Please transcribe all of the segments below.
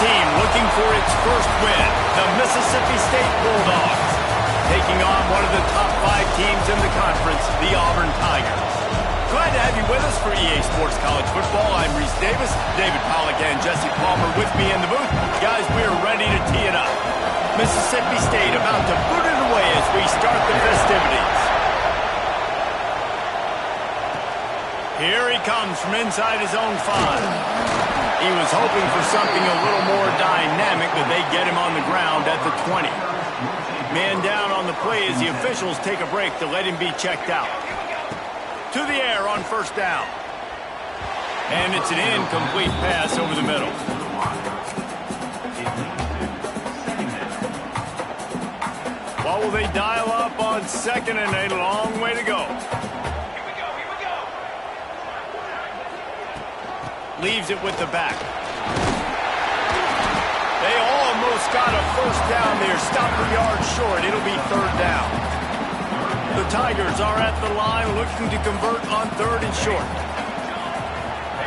team looking for its first win, the Mississippi State Bulldogs, taking on one of the top 5 teams in the conference, the Auburn Tigers. Glad to have you with us for EA Sports College Football. I'm Reese Davis, David Pollack and Jesse Palmer with me in the booth. Guys, we are ready to tee it up. Mississippi State about to boot it away as we start the festivities. Here he comes from inside his own 5. He was hoping for something a little more dynamic, but they get him on the ground at the 20. Man down on the play as the officials take a break to let him be checked out. To the air on first down. And it's an incomplete pass over the middle. What will they dial up on second and a long way to go? Leaves it with the back. They almost got a first down there. Stopped a yard short. It'll be third down. The Tigers are at the line looking to convert on third and short.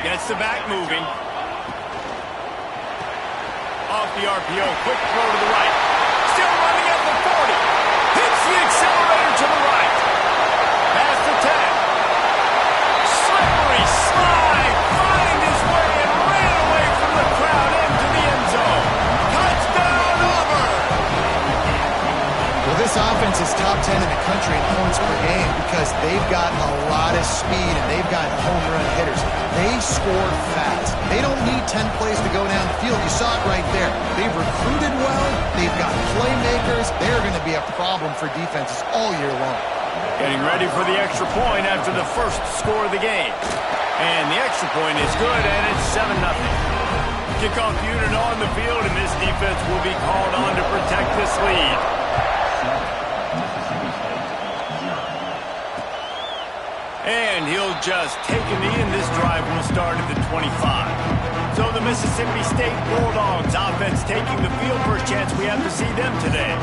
Gets the back moving. Off the RPO. Quick throw to the right. Still running at the 40. Hits the accelerator to the right. Past the 10. Slippery slide. Find his way and ran away from the crowd into the end zone. Touchdown, Auburn! Well, this offense is top 10 in the country in points per game because they've got a lot of speed and they've got home run hitters. They score fast. They don't need 10 plays to go down the field. You saw it right there. They've recruited well. They've got playmakers. They're going to be a problem for defenses all year long. Getting ready for the extra point after the first score of the game. And the extra point is good, and it's 7-0. Kickoff unit on the field, and this defense will be called on to protect this lead. And he'll just take a knee, and this drive will start at the 25. So the Mississippi State Bulldogs offense taking the field. First chance we have to see them today.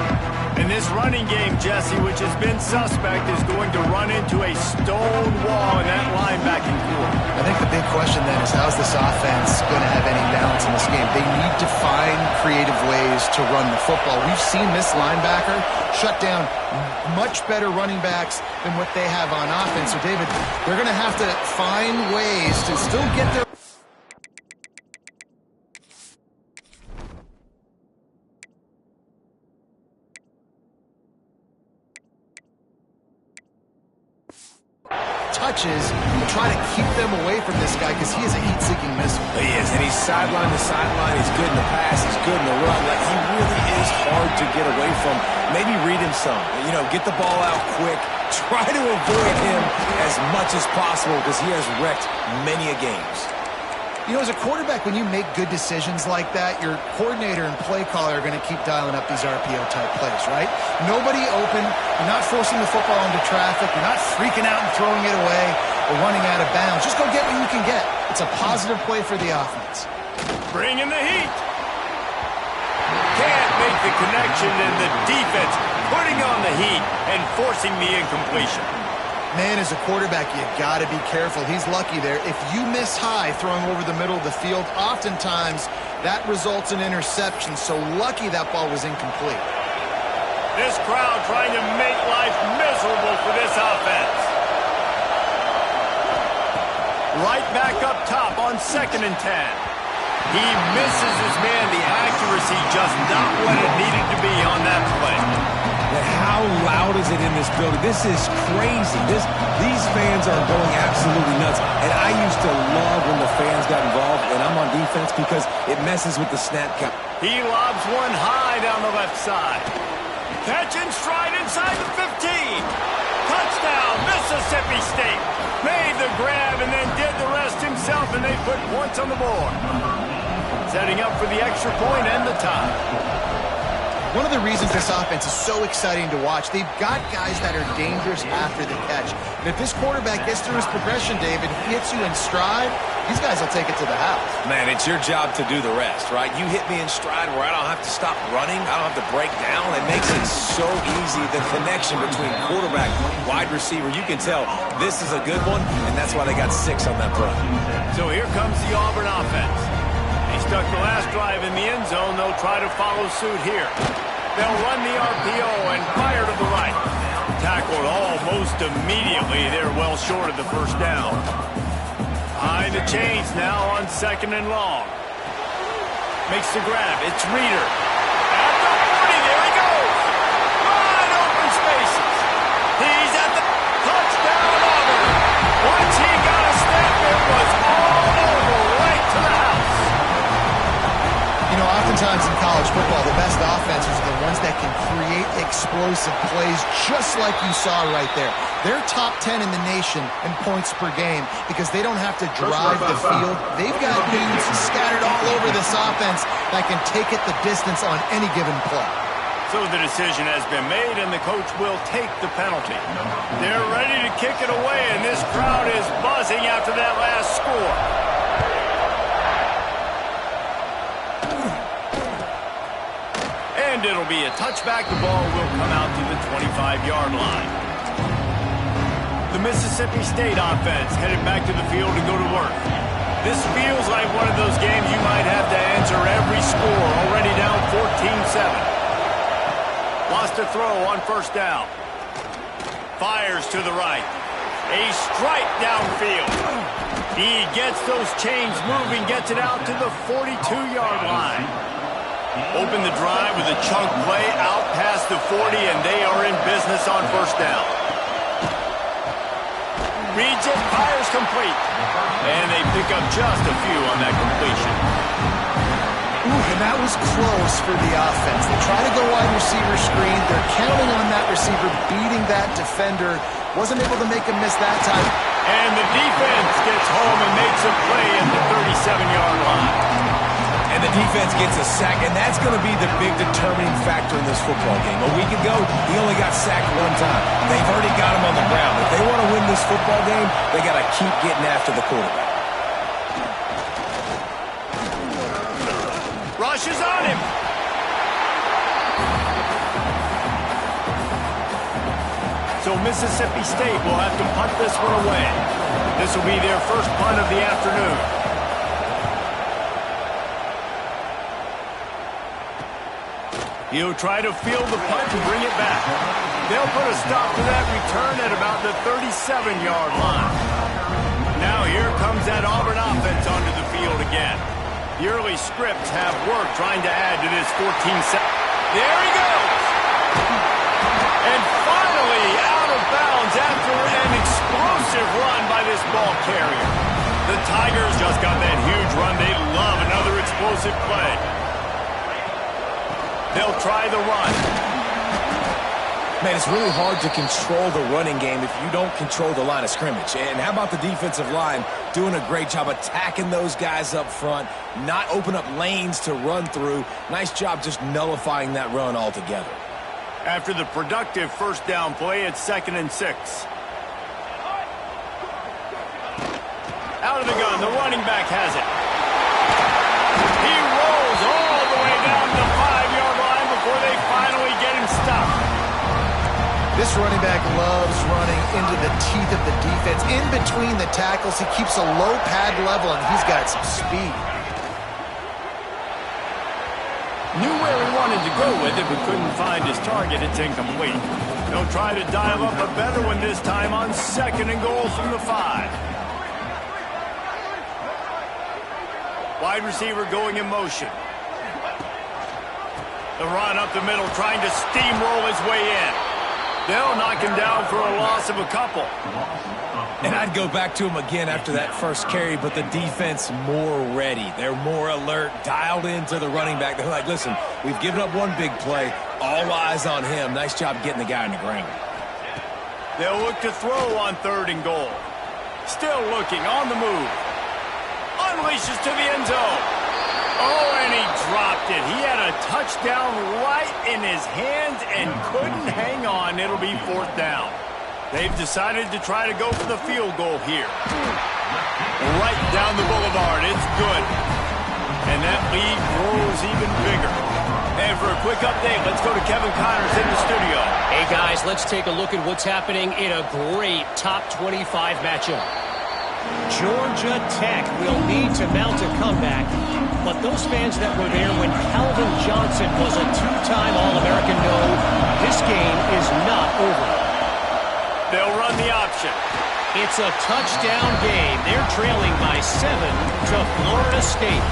And this running game, Jesse, which has been suspect, is going to run into a stone wall in that linebacking core. I think the big question then is how's this offense going to have any balance in this game? They need to find creative ways to run the football. We've seen this linebacker shut down much better running backs than what they have on offense. So, David, they're going to have to find ways to still get their touches and try to keep them away from this guy because he is a heat-seeking missile. He is, and he's sideline to sideline. He's good in the pass. He's good in the run. Like, he really is hard to get away from. Maybe read him some. You know, get the ball out quick. Try to avoid him as much as possible because he has wrecked many a games. You know, as a quarterback, when you make good decisions like that, your coordinator and play caller are going to keep dialing up these RPO-type plays, right? Nobody open. You're not forcing the football into traffic. You're not freaking out and throwing it away or running out of bounds. Just go get what you can get. It's a positive play for the offense. Bring in the heat. Can't make the connection, and the defense putting on the heat and forcing the incompletion. Man, as a quarterback, you got to be careful. He's lucky there. If you miss high throwing over the middle of the field, oftentimes that results in interception. So lucky that ball was incomplete. This crowd trying to make life miserable for this offense. Right back up top on 2nd and 10. He misses his man. The accuracy just not what it needed to be on that play. But how loud is it in this building? This is crazy. These fans are going absolutely nuts. And I used to love when the fans got involved, and I'm on defense because it messes with the snap count. He lobs one high down the left side. Catch and stride inside the 15. Touchdown, Mississippi State. Made the grab and then did the rest himself, and they put points on the board. Setting up for the extra point and the tie. One of the reasons this offense is so exciting to watch, they've got guys that are dangerous after the catch. And if this quarterback gets through his progression, David, he hits you in stride, these guys will take it to the house. Man, it's your job to do the rest, right? You hit me in stride where I don't have to stop running. I don't have to break down. It makes it so easy, the connection between quarterback, wide receiver. You can tell this is a good one, and that's why they got 6 on that play. So here comes the Auburn offense. He stuck the last drive in the end zone. They'll try to follow suit here. They'll run the RPO and fire to the right. Tackled almost immediately. They're well short of the first down. Behind the chains now on 2nd and long. Makes the grab. It's Reader. At the 40. There he goes. Wide open spaces. He's at the touchdown Auburn. Once he got a snap, it was all over right to the house. You know, oftentimes in college football, the best offenses are the ones that can create explosive plays just like you saw right there. They're top 10 in the nation in points per game because they don't have to drive the field. They've got dudes scattered all over this offense that can take it the distance on any given play. So the decision has been made, and the coach will take the penalty. They're ready to kick it away, and this crowd is buzzing after that last score. And it'll be a touchback. The ball will come out to the 25-yard line. The Mississippi State offense headed back to the field to go to work. This feels like one of those games you might have to answer every score. Already down 14-7. Lost a throw on first down. Fires to the right. A strike downfield. He gets those chains moving, gets it out to the 42-yard line. Open the drive with a chunk play out past the 40, and they are in business on first down. Reads it, fires complete. And they pick up just a few on that completion. Ooh, and that was close for the offense. They try to go wide receiver screen. They're counting on that receiver beating that defender. Wasn't able to make him miss that time. And the defense gets home and makes a play at the 37-yard line. And the defense gets a sack, and that's going to be the big determining factor in this football game. A week ago, he only got sacked one time. They've already got him on the ground. If they want to win this football game, they got to keep getting after the quarterback. Rush is on him. So Mississippi State will have to punt this one away. This will be their first punt of the afternoon. He'll try to field the punt and bring it back. They'll put a stop to that return at about the 37-yard line. Now here comes that Auburn offense onto the field again. The early scripts have work trying to add to this 14-7. There he goes! And finally out of bounds after an explosive run by this ball carrier. The Tigers just got that huge run. They love another explosive play. They'll try the run. Man, it's really hard to control the running game if you don't control the line of scrimmage. And how about the defensive line doing a great job attacking those guys up front, not open up lanes to run through. Nice job just nullifying that run altogether. After the productive first down play, it's 2nd and 6. Out of the gun, the running back has it. He rolls all the way down the 5-yard line before they finally get him stopped. This running back loves running into the teeth of the defense. In between the tackles, he keeps a low pad level, and he's got some speed. Knew where he wanted to go with it, but couldn't find his target. It's incomplete. They'll try to dial up a better one this time on 2nd and goal from the 5. Wide receiver going in motion. The run up the middle, trying to steamroll his way in. They'll knock him down for a loss of a couple. And I'd go back to him again after that first carry, but the defense more ready. They're more alert, dialed into the running back. They're like, listen, we've given up one big play. All eyes on him. Nice job getting the guy on the ground. They'll look to throw on 3rd and goal. Still looking, on the move. Unleashes to the end zone. Oh, and he dropped it. He had a touchdown right in his hands and couldn't hang on. It'll be 4th down. They've decided to try to go for the field goal here. Right down the boulevard. It's good. And that lead grows even bigger. And for a quick update, let's go to Kevin Connors in the studio. Hey, guys, let's take a look at what's happening in a great top 25 matchup. Georgia Tech will need to mount a comeback, but those fans that were there when Calvin Johnson was a two-time All-American know this game is not over. They'll run the option. It's a touchdown game. They're trailing by 7 to Florida State.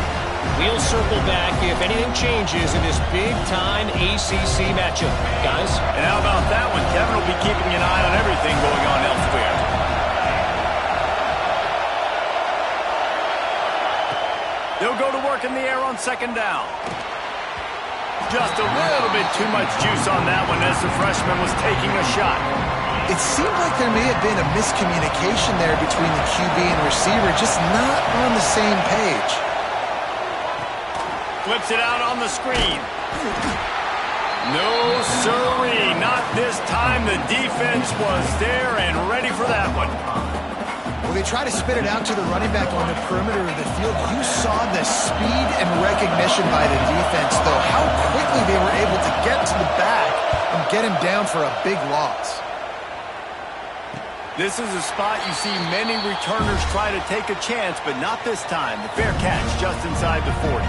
We'll circle back if anything changes in this big-time ACC matchup. Guys? And how about that one? Kevin will be keeping an eye on everything going on elsewhere. They'll go to work in the air on second down. Just a little bit too much juice on that one as the freshman was taking a shot. It seemed like there may have been a miscommunication there between the QB and receiver, just not on the same page. Flips it out on the screen. No sirree, not this time. The defense was there and ready for that one. Well, they try to spit it out to the running back on the perimeter of the field. You saw the speed and recognition by the defense, though, how quickly they were able to get to the back and get him down for a big loss. This is a spot you see many returners try to take a chance, but not this time. The fair catch just inside the 40.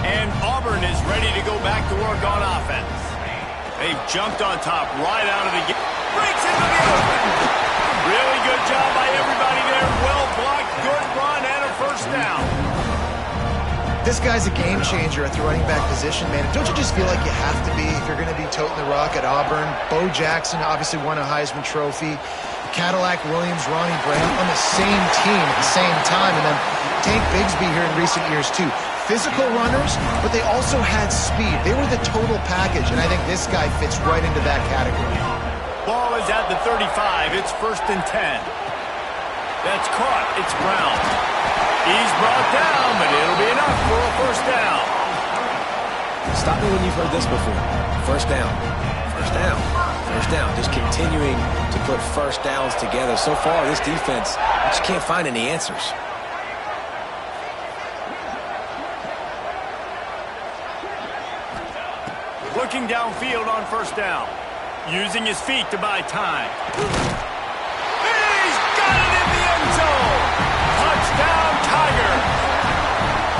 And Auburn is ready to go back to work on offense. They've jumped on top right out of the game. Breaks into the open. Really good job by everybody there. Well blocked, good run, and a first down. This guy's a game changer at the running back position, man. Don't you just feel like you have to be if you're going to be toting the rock at Auburn? Bo Jackson obviously won a Heisman Trophy. Cadillac Williams, Ronnie Brown on the same team at the same time. And then Tank Bigsby here in recent years, too. Physical runners, but they also had speed. They were the total package, and I think this guy fits right into that category. Ball is at the 35. It's 1st and 10. That's caught. It's Brown. He's brought down, but it'll be enough for a first down. Stop me when you've heard this before. First down. First down. First down. Just continuing to put first downs together. So far, this defense just can't find any answers. Looking downfield on first down. Using his feet to buy time. He's got it in the end zone. Touchdown, Tigers.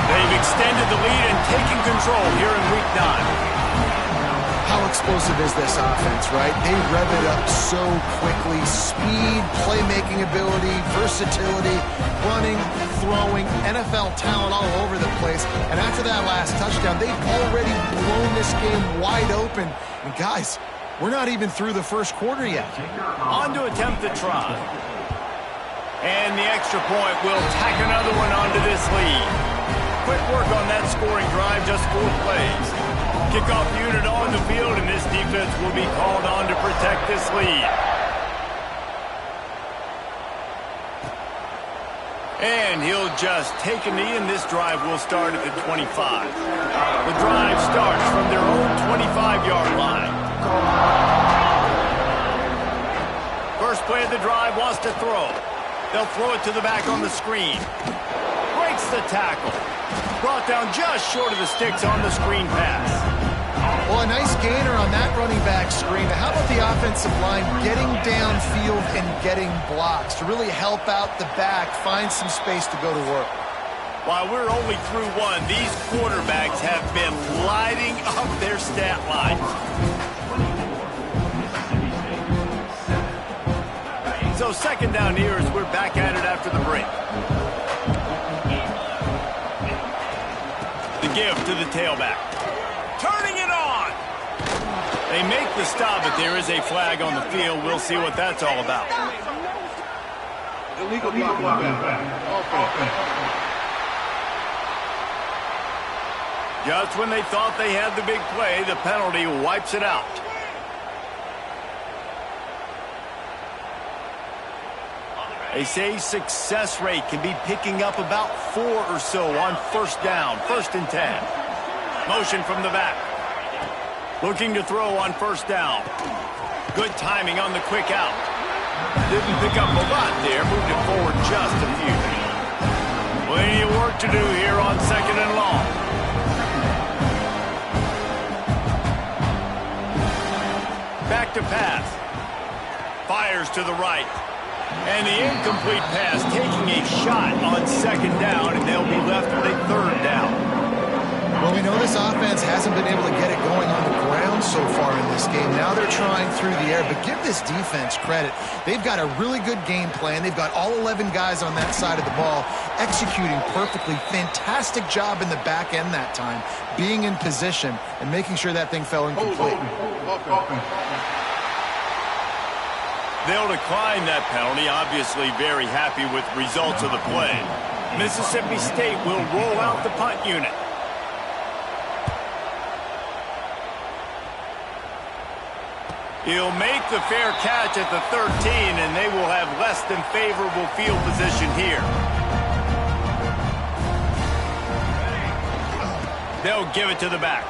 They've extended the lead and taken control here in Week 9. How explosive is this offense, right? They rev it up so quickly. Speed, playmaking ability, versatility, running, throwing, NFL talent all over the place. And after that last touchdown, they've already blown this game wide open. And guys, we're not even through the first quarter yet. On to attempt the try. And the extra point will tack another one onto this lead. Quick work on that scoring drive, just 4 plays. Kickoff unit on the field, and this defense will be called on to protect this lead. And he'll just take a knee, and this drive will start at the 25. The drive starts from their own 25-yard line. First play of the drive wants to throw. They'll throw it to the back on the screen. Breaks the tackle. Brought down just short of the sticks on the screen pass. Well, a nice gainer on that running back screen. How about the offensive line getting downfield and getting blocks to really help out the back, find some space to go to work? While we're only through one, these quarterbacks have been lighting up their stat lines. So second down here as we're back at it after the break. The give to the tailback. Turning it on. They make the stop, but there is a flag on the field. We'll see what that's all about. Illegal block. Just when they thought they had the big play, the penalty wipes it out. They say success rate can be picking up about 4 or so on first down, 1st and 10. Motion from the back. Looking to throw on first down. Good timing on the quick out. Didn't pick up a lot there, moved it forward just a few. Plenty of work to do here on second and long. Back to pass. Fires to the right. And the incomplete pass taking a shot on second down, and they'll be left with a third down. Well, we know this offense hasn't been able to get it going on the ground so far in this game. Now they're trying through the air, but give this defense credit. They've got a really good game plan. They've got all 11 guys on that side of the ball executing perfectly. Fantastic job in the back end that time, being in position and making sure that thing fell incomplete. They'll decline that penalty, obviously very happy with the results of the play. Mississippi State will roll out the punt unit. He'll make the fair catch at the 13, and they will have less than favorable field position here. They'll give it to the back.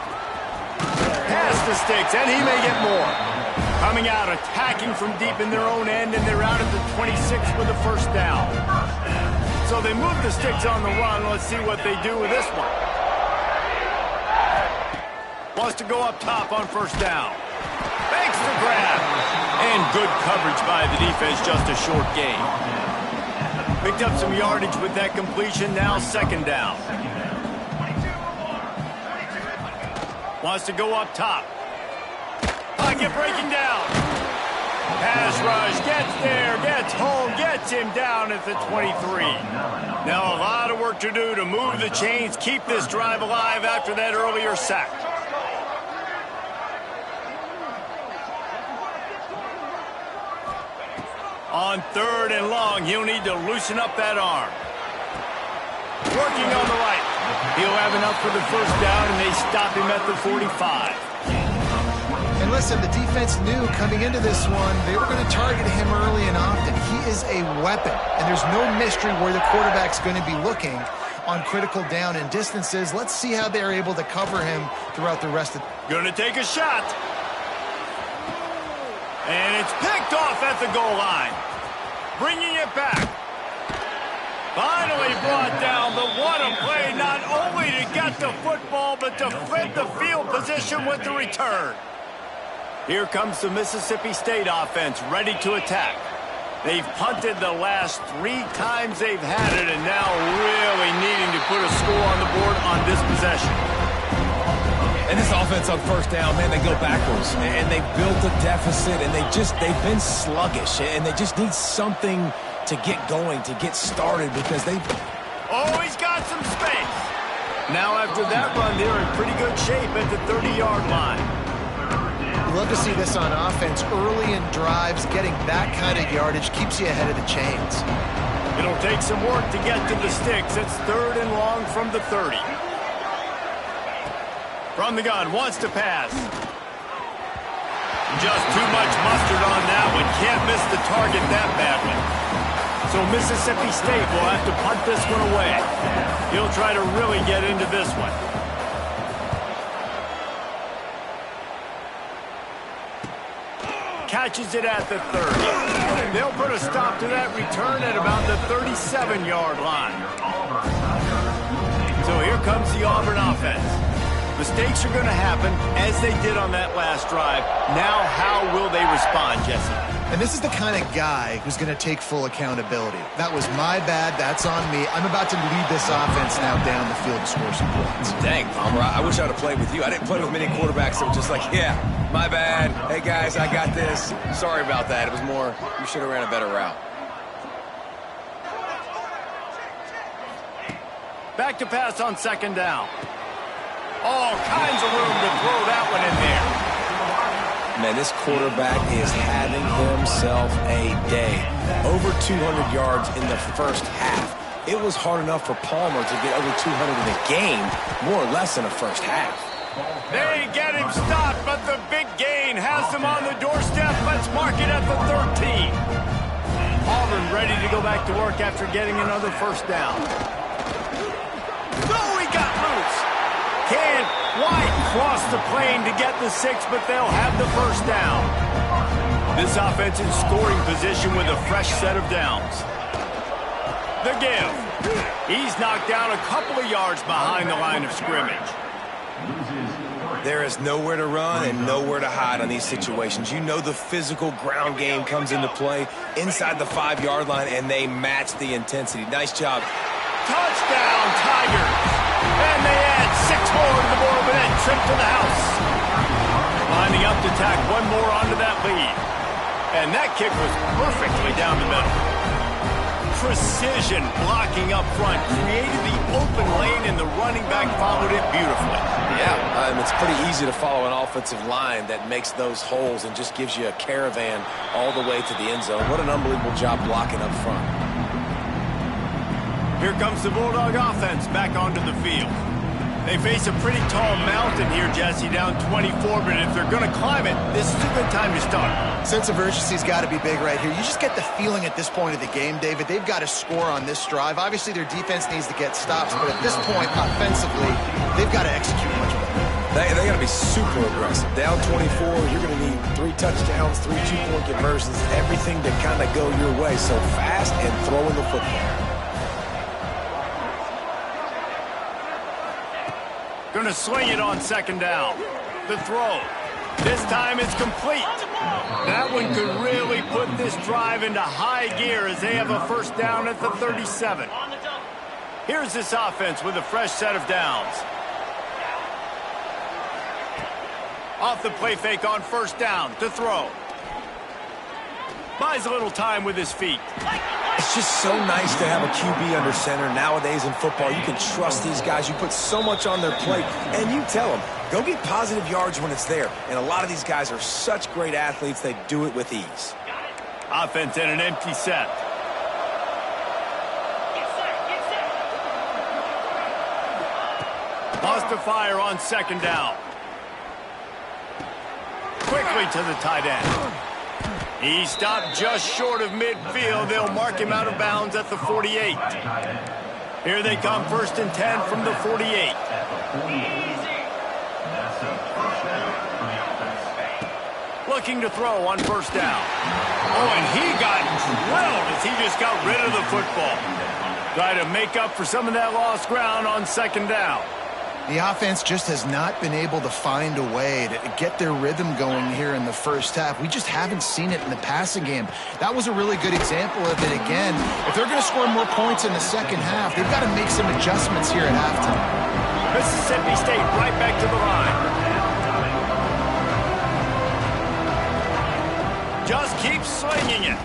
Pass to Sticks, and he may get more. Coming out, attacking from deep in their own end, and they're out at the 26 with a first down. So they move the Sticks on the run. Let's see what they do with this one. Wants to go up top on first down. Banks the grab. And good coverage by the defense, just a short gain. Picked up some yardage with that completion, now second down. Wants to go up top. Pocket breaking down. Pass rush, gets there, gets home, gets him down at the 23. Now a lot of work to do to move the chains, keep this drive alive after that earlier sack. On third and long, he'll need to loosen up that arm. Working on the right. He'll have enough for the first down, and they stop him at the 45. And listen, the defense knew coming into this one, they were going to target him early and often. He is a weapon, and there's no mystery where the quarterback's going to be looking on critical down and distances. Let's see how they're able to cover him throughout the rest of... Going to take a shot. And it's picked off at the goal line. Bringing it back. Finally brought down, but what a play, not only to get the football, but to flip the field position with the return. Here comes the Mississippi State offense, ready to attack. They've punted the last 3 times they've had it, and now really needing to put a score on the board on this possession. And this offense on first down, man, they go backwards. And they've built a deficit, and they've been sluggish. And they just need something to get going, to get started, because they've... Oh, he's got some space. Now after that run, they're in pretty good shape at the 30-yard line. You love to see this on offense. Early in drives, getting that kind of yardage keeps you ahead of the chains. It'll take some work to get to the Sticks. It's third and long from the 30. From the gun, wants to pass. Just too much mustard on that one. Can't miss the target that badly. So Mississippi State will have to punt this one away. He'll try to really get into this one. Catches it at the 30. They'll put a stop to that return at about the 37-yard line. So here comes the Auburn offense. Mistakes are going to happen, as they did on that last drive. Now, how will they respond, Jesse? And this is the kind of guy who's going to take full accountability. That was my bad. That's on me. I'm about to lead this offense now down the field to score some points. Dang, Palmer, I wish I would have played with you. I didn't play with many quarterbacks that were just like, yeah, my bad. Hey, guys, I got this. Sorry about that. It was more, you should have ran a better route. Back to pass on second down. All kinds of room to throw that one in there. Man, this quarterback is having himself a day. Over 200 yards in the first half. It was hard enough for Palmer to get over 200 in a game, more or less in the first half. They get him stopped, but the big gain has them on the doorstep. Let's mark it at the 13. Auburn ready to go back to work after getting another first down. Oh, he got loose. Can White cross the plane to get the 6, but they'll have the first down. This offense in scoring position with a fresh set of downs. The give. He's knocked down a couple of yards behind the line of scrimmage. There is nowhere to run and nowhere to hide on these situations. You know the physical ground game comes into play inside the 5-yard line, and they match the intensity. Nice job. Touchdown, Tigers! And they add 6 more to the board with that trip to the house. Lining up to tack one more onto that lead. And that kick was perfectly down the middle. Precision blocking up front created the open lane, and the running back followed it beautifully. Yeah, it's pretty easy to follow an offensive line that makes those holes and just gives you a caravan all the way to the end zone. What an unbelievable job blocking up front. Here comes the Bulldog offense back onto the field. They face a pretty tall mountain here, Jesse, down 24, but if they're going to climb it, this is a good time to start. Sense of urgency's got to be big right here. You just get the feeling at this point of the game, David, they've got to score on this drive. Obviously, their defense needs to get stops, but at this point, offensively, they've got to execute much better. They got to be super aggressive. Down 24, you're going to need 3 touchdowns, 3 two-point conversions, everything to kind of go your way. So fast and throwing the football. Going to swing it on second down. The throw. This time it's complete. That one could really put this drive into high gear as they have a first down at the 37. Here's this offense with a fresh set of downs. Off the play fake on first down to throw. Buys a little time with his feet. It's just so nice to have a QB under center. Nowadays in football, you can trust these guys. You put so much on their plate, and you tell them, go get positive yards when it's there. And a lot of these guys are such great athletes, they do it with ease. Offense in an empty set. Lost to fire on second down. Quickly to the tight end. He stopped just short of midfield. They'll mark him out of bounds at the 48. Here they come, 1st and 10 from the 48. Looking to throw on first down. Oh, and he got drilled as he just got rid of the football. Try to make up for some of that lost ground on second down. The offense just has not been able to find a way to get their rhythm going here in the first half. We just haven't seen it in the passing game. That was a really good example of it again. If they're going to score more points in the second half, they've got to make some adjustments here at halftime. Mississippi State right back to the line. Just keep swinging it.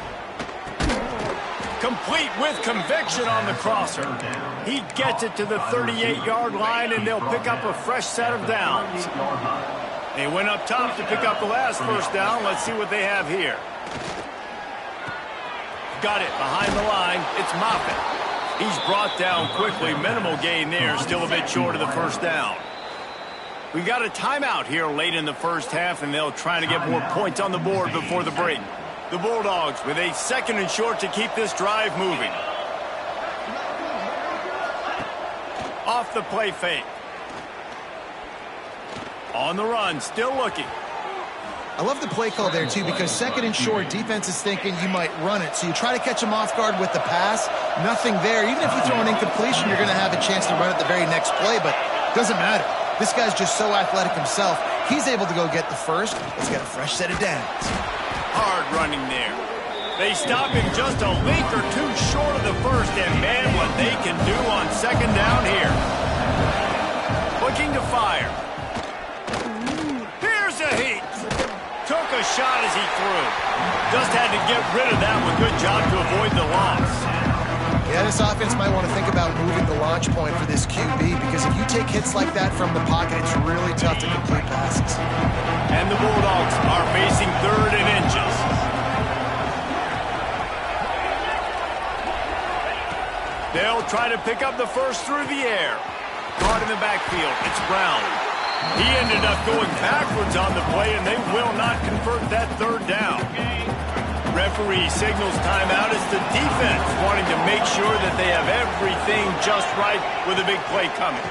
Complete with conviction on the crosser. He gets it to the 38-yard line, and they'll pick up a fresh set of downs. They went up top to pick up the last first down. Let's see what they have here. Got it behind the line. It's Moffitt. He's brought down quickly. Minimal gain there. Still a bit short of the first down. We got a timeout here late in the first half, and they'll try to get more points on the board before the break. The Bulldogs with a 2nd and short to keep this drive moving. Off the play fake. On the run, still looking. I love the play call there, too, because 2nd and short, defense is thinking you might run it. So you try to catch him off guard with the pass. Nothing there. Even if you throw an incompletion, you're going to have a chance to run it the very next play, but it doesn't matter. This guy's just so athletic himself. He's able to go get the first. Let's get a fresh set of downs. Hard running there. They stop him just a link or two short of the first, and man, what they can do on second down here. Looking to fire. Here's a heat. Took a shot as he threw. Just had to get rid of that one. Good job to avoid the loss. Yeah, this offense might want to think about moving the launch point for this QB, because if you take hits like that from the pocket, it's really tough to complete passes. And the Bulldogs are facing 3rd and inches. They'll try to pick up the first through the air. Caught in the backfield. It's Brown. He ended up going backwards on the play, and they will not convert that 3rd down. Referee signals timeout as the defense wanting to make sure that they have everything just right with a big play coming.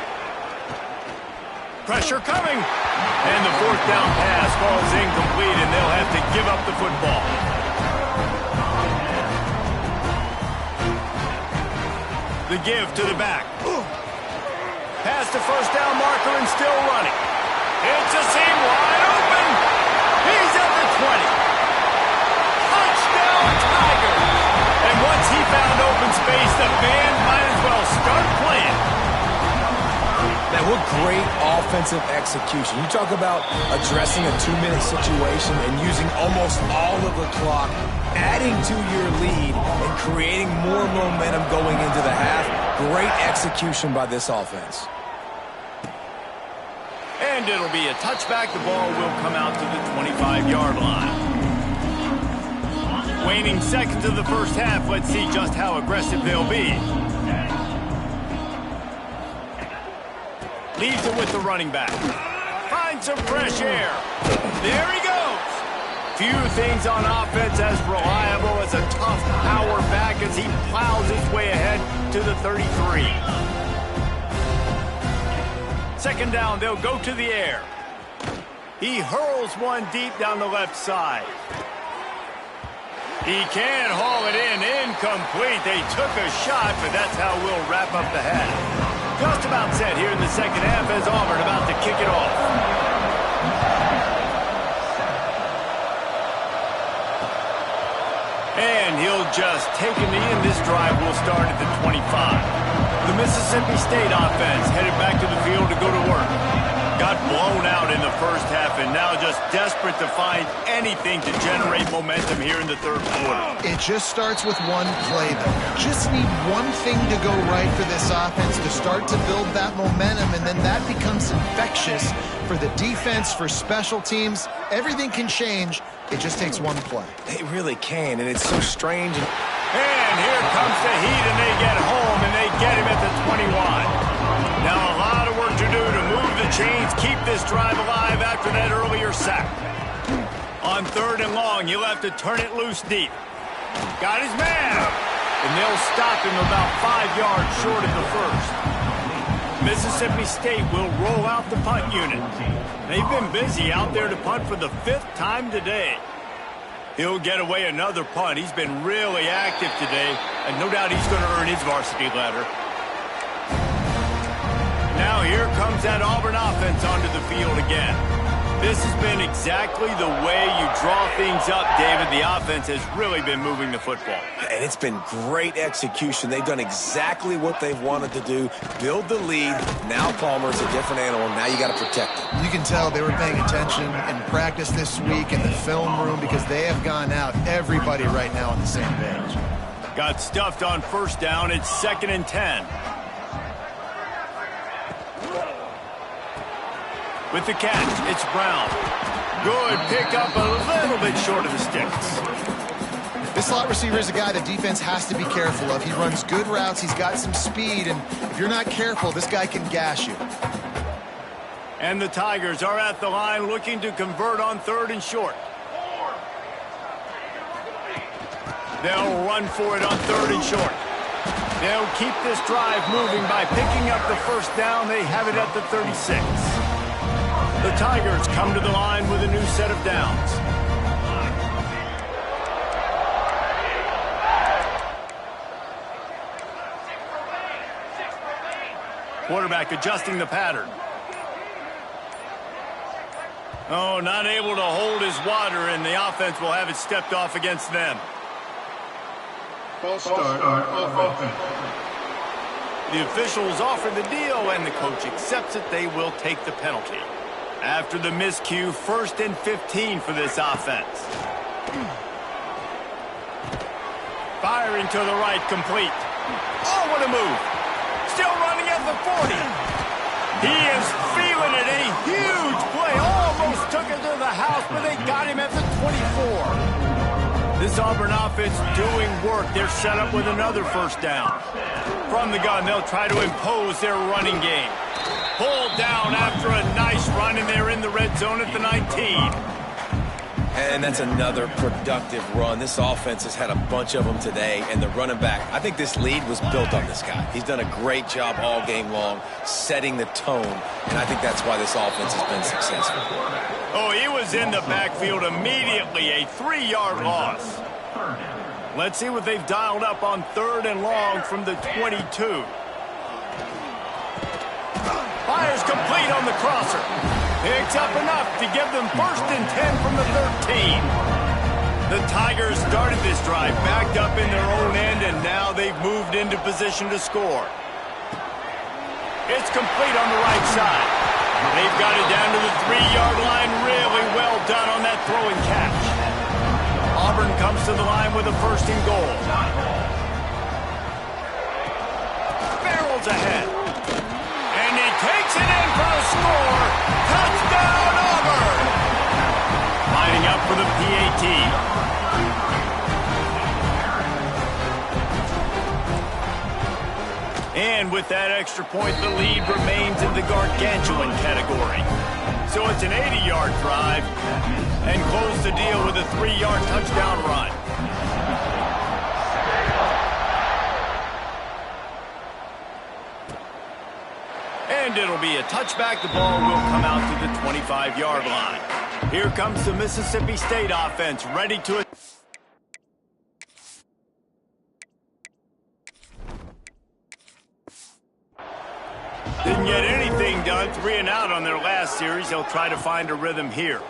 Pressure coming. And the 4th down pass falls incomplete, and they'll have to give up the football. The give to the back. Pass the first down marker and still running. It's a seam wide open. He's at the 20. Touchdown, Tigers. And once he found open space, the band might as well start playing. Man, what great offensive execution. You talk about addressing a 2-minute situation and using almost all of the clock, adding to your lead and creating more momentum going into the half. Great execution by this offense. And it'll be a touchback. The ball will come out to the 25-yard line. Waning seconds of the first half. Let's see just how aggressive they'll be. Leaves it with the running back. Finds some fresh air. There he goes. Few things on offense as reliable as a tough power back as he plows his way ahead to the 33. Second down, they'll go to the air. He hurls one deep down the left side. He can haul it in. Incomplete. They took a shot, but that's how we'll wrap up the half. Just about set here in the second half as Auburn about to kick it off. And he'll just take a knee, and this drive will start at the 25. The Mississippi State offense headed back to the field to go to work. Got blown out in the first half and now just desperate to find anything to generate momentum here in the third quarter. It just starts with one play, though. Just need one thing to go right for this offense to start to build that momentum, and then that becomes infectious for the defense, for special teams. Everything can change. It just takes one play. It really can, and it's so strange. And here comes the heat, and they get home, and they get him at the 21. Now a lot of work to do to move the chains, keep this drive alive after that earlier sack. On third and long, he'll have to turn it loose deep. Got his man. And they'll stop him about 5 yards short of the first. Mississippi State will roll out the punt unit. They've been busy out there to punt for the 5th time today. He'll get away another punt. He's been really active today, and no doubt he's going to earn his varsity letter. Now here comes that Auburn offense onto the field again. This has been exactly the way you draw things up, David. The offense has really been moving the football. And it's been great execution. They've done exactly what they've wanted to do. Build the lead. Now Palmer's a different animal. Now you got to protect him. You can tell they were paying attention in practice this week in the film room because they have gone out, everybody right now on the same page. Got stuffed on first down. It's 2nd and 10. With the catch, it's Brown. Good pickup, a little bit short of the sticks. This slot receiver is a guy the defense has to be careful of. He runs good routes, he's got some speed, and if you're not careful, this guy can gash you. And the Tigers are at the line looking to convert on 3rd and short. They'll run for it on 3rd and short. They'll keep this drive moving by picking up the first down. They have it at the 36. The Tigers come to the line with a new set of downs. Quarterback adjusting the pattern. Oh, not able to hold his water, and the offense will have it stepped off against them. False start offense. The officials offer the deal, and the coach accepts it. They will take the penalty. After the miscue, 1st and 15 for this offense. Firing to the right, complete. Oh, what a move. Still running at the 40. He is feeling it. A huge play. Almost took it to the house, but they got him at the 24. This Auburn offense doing work. They're set up with another first down. From the gun, they'll try to impose their running game. Pulled down after a nice run, and they're in the red zone at the 19. And that's another productive run. This offense has had a bunch of them today, and the running back, I think this lead was built on this guy. He's done a great job all game long, setting the tone, and I think that's why this offense has been successful. Oh, he was in the backfield immediately, a 3-yard loss. Let's see what they've dialed up on 3rd and long from the 22. Fires complete on the crosser. Picks up enough to give them 1st and 10 from the 13. The Tigers started this drive backed up in their own end, and now they've moved into position to score. It's complete on the right side. They've got it down to the 3-yard line. Really well done on that throw and catch. Auburn comes to the line with a 1st and goal. Barrels ahead. And he takes it in for a score. Touchdown, Auburn! Lining up for the PAT. And with that extra point, the lead remains in the gargantuan category. So it's an 80-yard drive and close the deal with a 3-yard touchdown run. And it'll be a touchback. The ball will come out to the 25-yard line. Here comes the Mississippi State offense, ready to... Didn't get anything done. 3 and out on their last series. They'll try to find a rhythm here.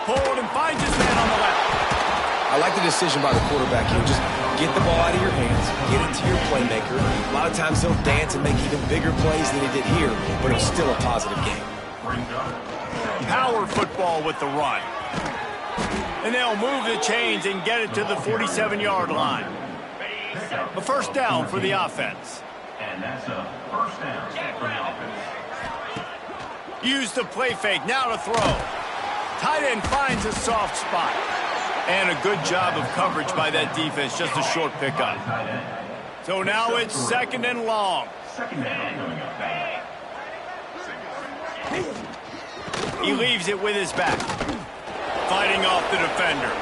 Hold and finds his man on the left. I like the decision by the quarterback here. Just get the ball out of your hands, get it to your playmaker. A lot of times he'll dance and make even bigger plays than he did here, but it's still a positive game. Power football with the run. And they'll move the chains and get it to the 47-yard line. A 1st down for the offense. And that's a 1st down for the offense. Use the play fake, now to throw. Tight end finds a soft spot. And a good job of coverage by that defense, just a short pickup. So now it's 2nd and long. 2nd down coming up. He leaves it with his back. Fighting off the defender.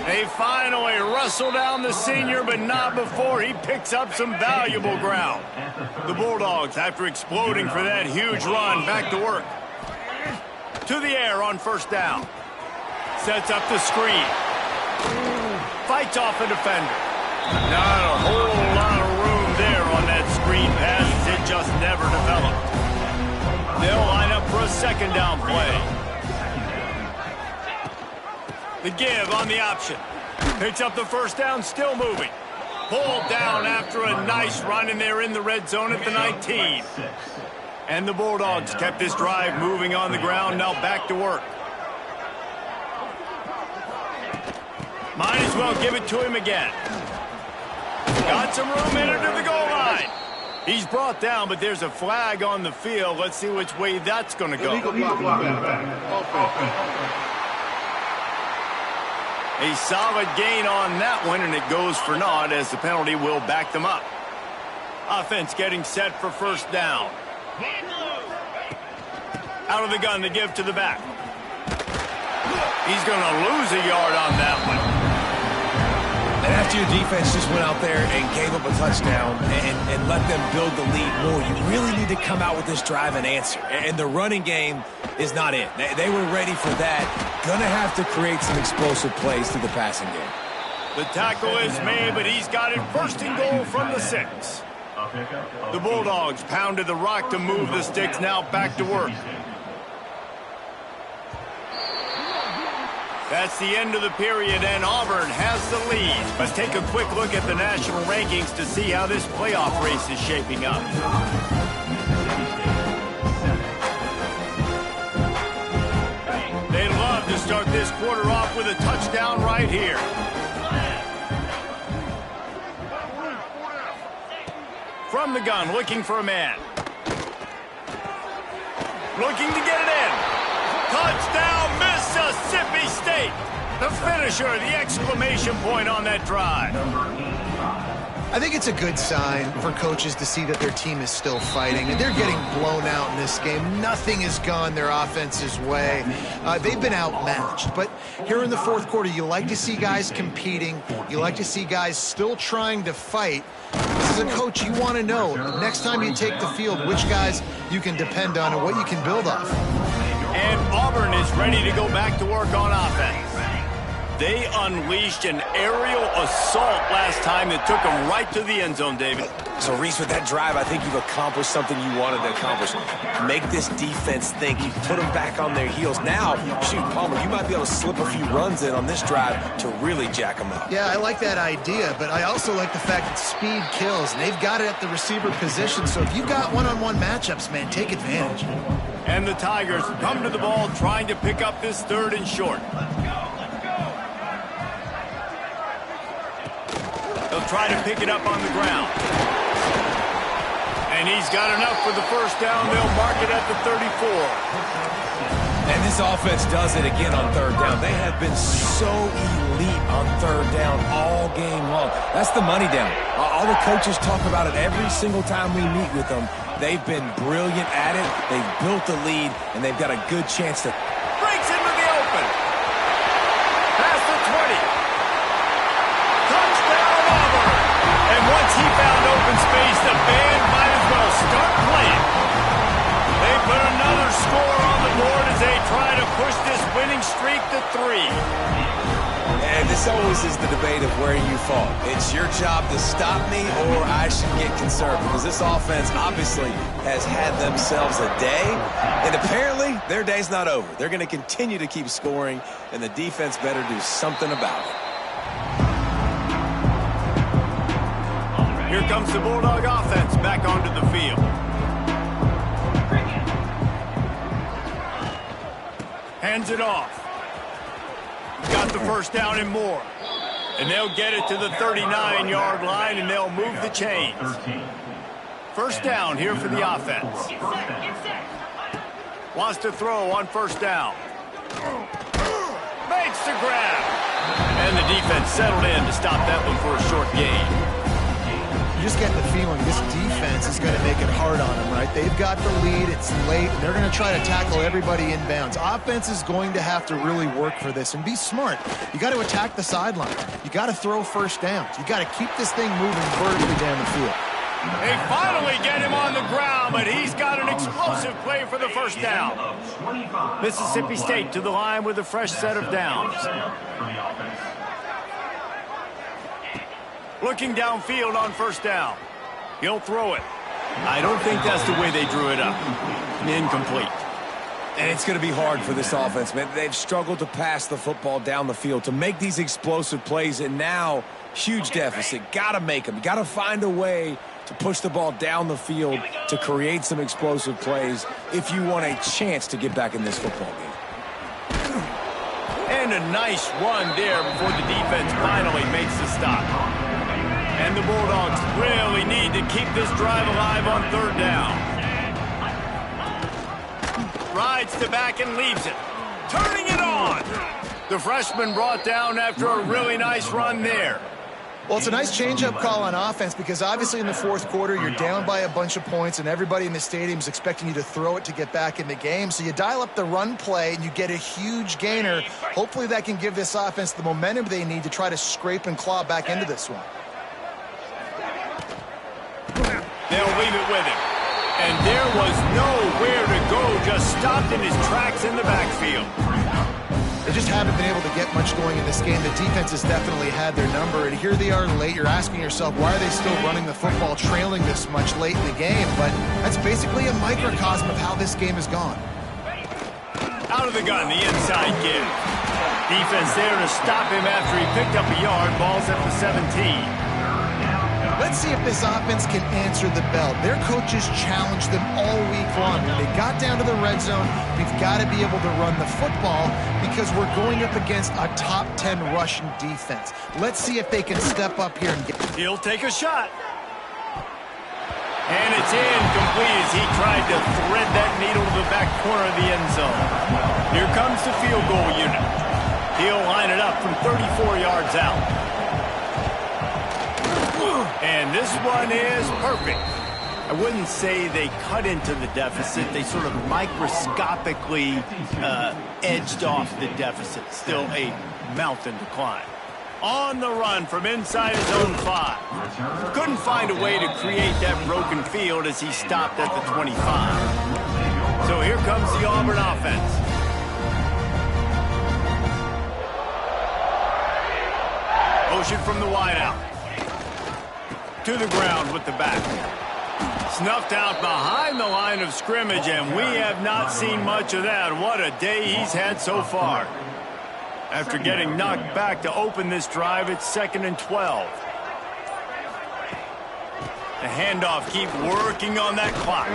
They finally wrestle down the senior, but not before he picks up some valuable ground. The Bulldogs, after exploding for that huge run, back to work. To the air on 1st down. Sets up the screen. Fights off a defender. Not a whole lot of room there on that screen pass. It just never developed. They'll line up for a 2nd down play. The give on the option. Picks up the 1st down, still moving. Pulled down after a nice run, and they're in the red zone at the 19. And the Bulldogs kept this drive moving on the ground, now back to work. Might as well give it to him again. Got some room in it to the goal line. He's brought down, but there's a flag on the field. Let's see which way that's going to go. A solid gain on that one, and it goes for naught as the penalty will back them up. Offense getting set for 1st down. Out of the gun, the give to the back. He's going to lose a yard on that one. And after your defense just went out there and gave up a touchdown and let them build the lead more, you really need to come out with this drive and answer. And the running game is not it. They were ready for that. Gonna have to create some explosive plays through the passing game. The tackle is made, but he's got it 1st and goal from the 6. The Bulldogs pounded the rock to move the sticks, now back to work. That's the end of the period, and Auburn has the lead. Let's take a quick look at the national rankings to see how this playoff race is shaping up. They'd love to start this quarter off with a touchdown right here. From the gun, looking for a man. Looking to get it in. Touchdown, Mississippi State. The finisher, the exclamation point on that drive. I think it's a good sign for coaches to see that their team is still fighting, and they're getting blown out in this game. Nothing has gone their offense's way. They've been outmatched, but here in the 4th quarter, you like to see guys competing. You like to see guys still trying to fight. As a coach, you want to know, next time you take the field, which guys you can depend on and what you can build off. And Auburn is ready to go back to work on offense. They unleashed an aerial assault last time that took them right to the end zone, David. So, Reese, with that drive, I think you've accomplished something you wanted to accomplish. Make this defense think. You put them back on their heels. Now, shoot, Palmer, you might be able to slip a few runs in on this drive to really jack them up. Yeah, I like that idea, but I also like the fact that speed kills. And they've got it at the receiver position, so if you've got one-on-one matchups, man, take advantage. And the Tigers come to the ball trying to pick up this 3rd and short. They'll try to pick it up on the ground. And he's got enough for the first down. They'll mark it at the 34. And this offense does it again on 3rd down. They have been so elite on 3rd down all game long. That's the money down. All the coaches talk about it every single time we meet with them. They've been brilliant at it. They've built the lead, and they've got a good chance to... Breaks into the open. Past the 20. Touchdown, Auburn. And once he found open space, the band might as well start playing. They put another score on the board as they try to push this winning streak to 3. And this always is the debate of where you fall. It's your job to stop me or I should get concerned, because this offense obviously has had themselves a day, and apparently their day's not over. They're going to continue to keep scoring, and the defense better do something about it. Here comes the Bulldog offense back onto the field. Hands it off. Got the first down and more. And they'll get it to the 39-yard line, and they'll move the chains. First down here for the offense. Wants to throw on first down. Makes the grab. And the defense settled in to stop that one for a short gain. You just get the feeling this defense is going to make it hard on them, right? They've got the lead. It's late. And they're going to try to tackle everybody inbounds. Offense is going to have to really work for this and be smart. You got to attack the sideline. You got to throw first downs. You got to keep this thing moving vertically down the field. They finally get him on the ground, but he's got an explosive play for the first down. Mississippi State to the line with a fresh set of downs. Looking downfield on first down. He'll throw it. I don't think that's the way they drew it up. Incomplete. And it's going to be hard for this offense, man. They've struggled to pass the football down the field, to make these explosive plays, and now huge deficit. Got to make them. Got to find a way to push the ball down the field to create some explosive plays if you want a chance to get back in this football game. And a nice run there before the defense finally makes the stop. And the Bulldogs really need to keep this drive alive on third down. Rides to back and leaves it. Turning it on. The freshman brought down after a really nice run there. Well, it's a nice change-up call on offense because obviously in the fourth quarter, you're down by a bunch of points and everybody in the stadium is expecting you to throw it to get back in the game. So you dial up the run play and you get a huge gainer. Hopefully that can give this offense the momentum they need to try to scrape and claw back into this one. They'll leave it with him. And there was nowhere to go, just stopped in his tracks in the backfield. They just haven't been able to get much going in this game. The defense has definitely had their number, and here they are late. You're asking yourself, why are they still running the football trailing this much late in the game? But that's basically a microcosm of how this game has gone. Out of the gun, the inside give. Defense there to stop him after he picked up a yard. Ball's at the 17. Let's see if this offense can answer the bell. Their coaches challenged them all week long. When they got down to the red zone, we've got to be able to run the football because we're going up against a top 10 Russian defense. Let's see if they can step up here and get... He'll take a shot. And it's incomplete as he tried to thread that needle to the back corner of the end zone. Here comes the field goal unit. He'll line it up from 34 yards out. And this one is perfect. I wouldn't say they cut into the deficit. They sort of microscopically edged off the deficit. Still a mountain to climb. On the run from inside his own 5. Couldn't find a way to create that broken field as he stopped at the 25. So here comes the Auburn offense. motion from the wideout. To the ground with the back. Snuffed out behind the line of scrimmage, and we have not seen much of that. What a day he's had so far. After getting knocked back to open this drive, it's 2nd and 12. The handoff, keep working on that clock.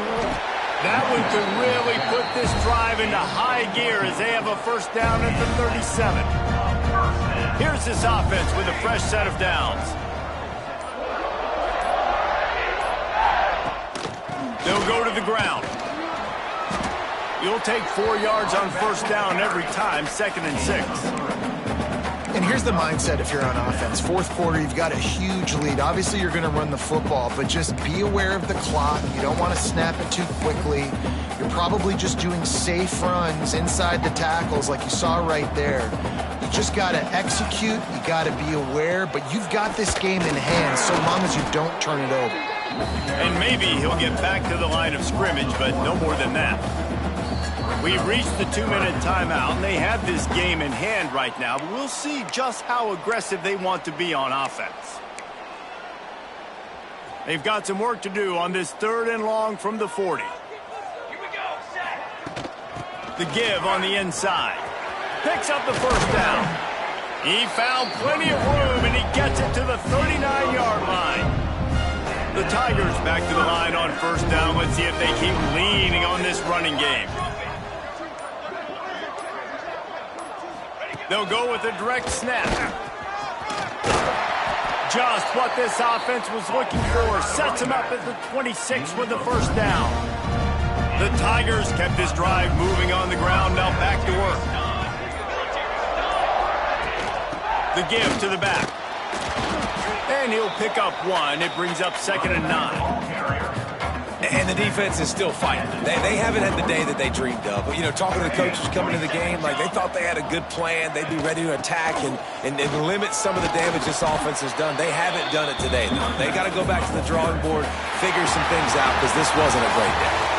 That one could really put this drive into high gear as they have a first down at the 37. Here's this offense with a fresh set of downs. They'll go to the ground. You'll take 4 yards on first down every time, 2nd and 6. And here's the mindset if you're on offense. Fourth quarter, you've got a huge lead. Obviously, you're going to run the football, but just be aware of the clock. You don't want to snap it too quickly. You're probably just doing safe runs inside the tackles like you saw right there. You just got to execute. You got to be aware, but you've got this game in hand so long as you don't turn it over. And maybe he'll get back to the line of scrimmage, but no more than that. We've reached the 2-minute timeout, and they have this game in hand right now, but we'll see just how aggressive they want to be on offense. They've got some work to do on this 3rd and long from the 40. Here we go, set. The give on the inside. Picks up the first down. He found plenty of room, and he gets it to the 39-yard line. The Tigers back to the line on first down. Let's see if they keep leaning on this running game. They'll go with a direct snap. Just what this offense was looking for. Sets them up at the 26 with the first down. The Tigers kept this drive moving on the ground. Now back to work. The give to the back. And he'll pick up 1. It brings up 2nd and 9. And the defense is still fighting. They haven't had the day that they dreamed of. But, you know, talking to the coaches coming to the game, like they thought they had a good plan. They'd be ready to attack and limit some of the damage this offense has done. They haven't done it today. They got to go back to the drawing board, figure some things out, because this wasn't a great day.